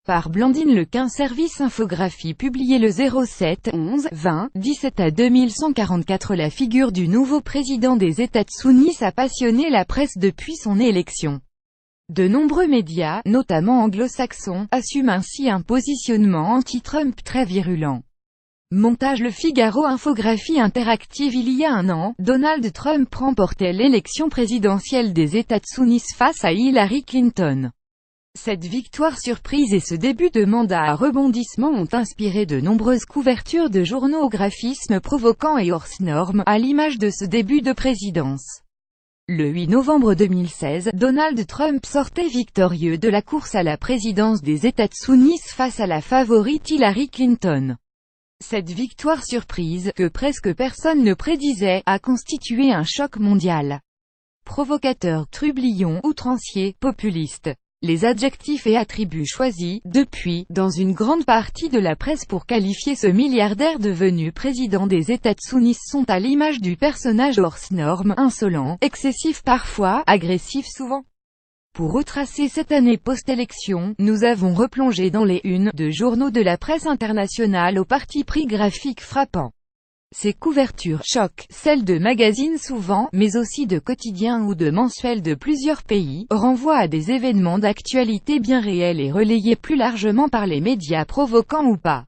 Par Blandine Lequin. Service infographie publié le 07-11-20-17 à 2144. La figure du nouveau président des États-Unis a passionné la presse depuis son élection. De nombreux médias, notamment anglo-saxons, assument ainsi un positionnement anti-Trump très virulent. Montage Le Figaro. Infographie interactive. Il y a un an, Donald Trump remportait l'élection présidentielle des États-Unis face à Hillary Clinton. Cette victoire surprise et ce début de mandat à rebondissement ont inspiré de nombreuses couvertures de journaux au graphisme provoquant et hors norme, à l'image de ce début de présidence. Le 8 novembre 2016, Donald Trump sortait victorieux de la course à la présidence des États-Unis face à la favorite Hillary Clinton. Cette victoire surprise, que presque personne ne prédisait, a constitué un choc mondial. Provocateur, trublion, outrancier, populiste. Les adjectifs et attributs choisis, depuis, dans une grande partie de la presse pour qualifier ce milliardaire devenu président des États-Unis sont à l'image du personnage hors norme, insolent, excessif parfois, agressif souvent. Pour retracer cette année post-élection, nous avons replongé dans les unes de journaux de la presse internationale au parti pris graphique frappant. Ces couvertures choquent, celles de magazines souvent, mais aussi de quotidiens ou de mensuels de plusieurs pays, renvoient à des événements d'actualité bien réels et relayés plus largement par les médias provoquants ou pas.